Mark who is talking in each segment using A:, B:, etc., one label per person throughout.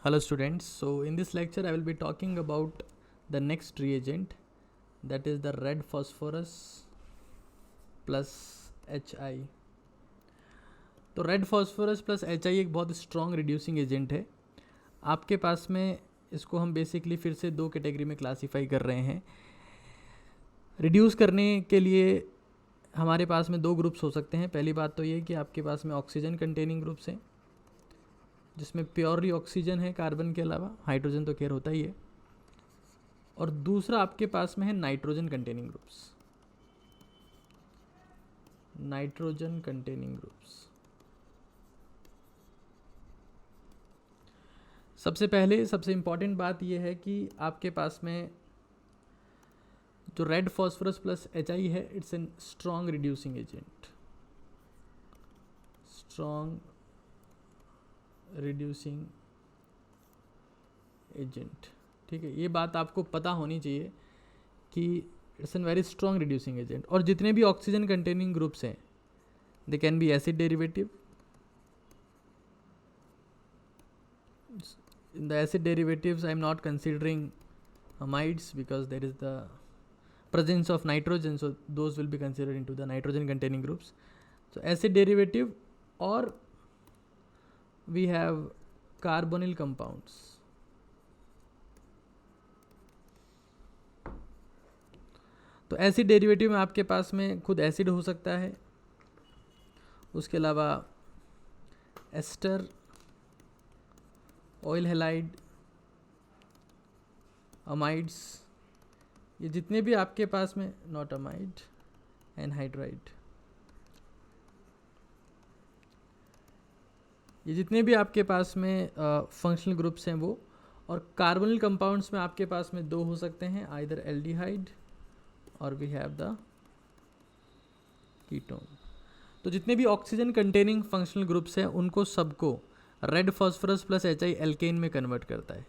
A: Hello students, so in this lecture I will be talking about the next reagent, that is the red phosphorus plus HI। तो red phosphorus plus HI एक बहुत strong reducing agent है। आपके पास में इसको हम basically फिर से दो कैटेगरी में क्लासीफाई कर रहे हैं। रिड्यूस करने के लिए हमारे पास में दो ग्रुप्स हो सकते हैं। पहली बात तो ये कि आपके पास में ऑक्सीजन कंटेनिंग ग्रुप्स हैं जिसमें प्योरली ऑक्सीजन है कार्बन के अलावा, हाइड्रोजन तो खैर होता ही है। और दूसरा आपके पास में है nitrogen containing groups. Nitrogen containing groups सबसे इंपॉर्टेंट बात यह है कि आपके पास में जो रेड फॉस्फोरस प्लस HI है, it's an strong reducing agent. Strong reducing agent, ठीक है, ये बात आपको पता होनी चाहिए कि it's an very strong reducing agent. और जितने भी ऑक्सीजन कंटेनिंग ग्रुप्स हैं, they can be acid derivative. In the acid derivatives I am not considering amides because there is the presence of nitrogen, so those will be considered into the nitrogen containing groups. So acid derivative, or we have carbonyl compounds. तो acid derivative में आपके पास में खुद acid हो सकता है, उसके अलावा एस्टर, ऑयल हैलाइड, अमाइड्स, ये जितने भी आपके पास में, नॉट अमाइड, एनहाइड्राइड, ये जितने भी आपके पास में फंक्शनल ग्रुप्स हैं वो। और कार्बोनिल कंपाउंड्स में आपके पास में दो हो सकते हैं, आइदर एल्डिहाइड और वी हैव द कीटोन। तो जितने भी ऑक्सीजन कंटेनिंग फंक्शनल ग्रुप्स हैं उनको सबको red phosphorus plus HI alkane में कन्वर्ट करता है।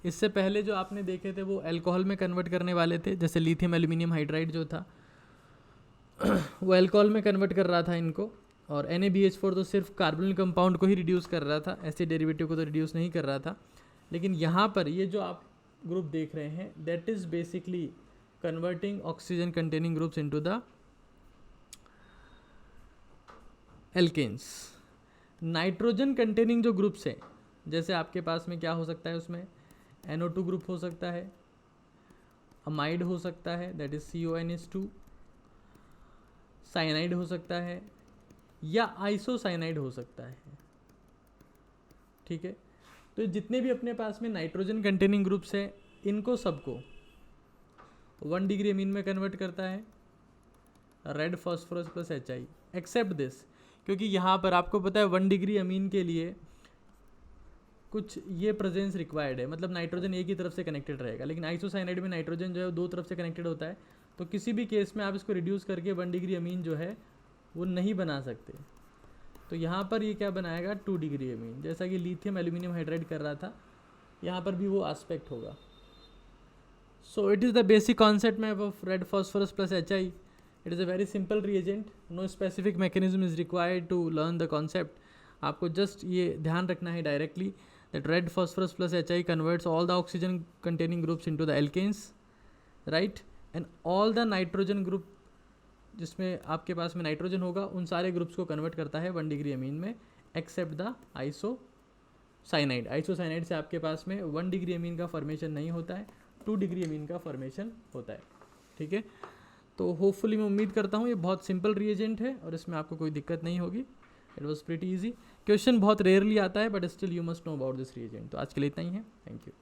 A: इससे पहले जो आपने देखे थे वो अल्कोहल में कन्वर्ट करने वाले थे, जैसे लिथियम एल्यूमिनियम हाइड्राइड जो था वो अल्कोहल में कन्वर्ट कर रहा था इनको, और NaBH4 तो सिर्फ कार्बोनिल कंपाउंड को ही रिड्यूस कर रहा था, एसिड डेरिवेटिव को तो रिड्यूस नहीं कर रहा था। लेकिन यहाँ पर ये जो आप ग्रुप देख रहे हैं, that is basically converting oxygen containing groups into the alkanes. Nitrogen containing जो ग्रुप्स हैं, जैसे आपके पास में क्या हो सकता है, उसमें NO2 ग्रुप हो सकता है, अमाइड हो सकता है दैट इज CONH2, साइनाइड हो सकता है, या आइसोसाइनाइड हो सकता है, ठीक है। तो जितने भी अपने पास में नाइट्रोजन कंटेनिंग ग्रुप्स हैं, इनको सबको 1 डिग्री अमीन में कन्वर्ट करता है red phosphorus plus HI, except this, क्योंकि यहाँ पर आपको पता है 1 डिग्री अमीन के लिए कुछ ये प्रेजेंस रिक्वायर्ड है, मतलब नाइट्रोजन एक ही तरफ से कनेक्टेड रहेगा। लेकिन आइसोसाइनाइड में नाइट्रोजन जो है वो दो तरफ से कनेक्टेड होता है, तो किसी भी केस में आप इसको रिड्यूस करके 1 डिग्री अमीन जो है वो नहीं बना सकते। तो यहाँ पर ये क्या बनाएगा, 2 डिग्री अमीन, जैसा कि लिथियम एल्यूमिनियम हाइड्राइड कर रहा था, यहाँ पर भी वो एस्पेक्ट होगा। So it is the basic concept map of red phosphorus plus HI। It is a very simple reagent, no specific mechanism is required to learn the concept. आपको just ये ध्यान रखना है directly that red phosphorus plus HI converts all the oxygen containing groups into the alkanes, right? And all the nitrogen group जिसमें आपके पास में nitrogen होगा, उन सारे ग्रुप्स को कन्वर्ट करता है 1 डिग्री अमीन में, एक्सेप्ट द आइसोसाइनाइड। आइसोसाइनाइड से आपके पास में 1 डिग्री अमीन का फॉर्मेशन नहीं होता है, 2 डिग्री अमीन का फॉर्मेशन होता है, ठीक है। तो होपफुली मैं उम्मीद करता हूँ ये बहुत सिंपल रिएजेंट है और इसमें आपको कोई दिक्कत नहीं होगी। It was pretty easy. Question बहुत रेयरली आता है, but still you must know about this reagent. तो आज के लिए इतना ही है, थैंक यू।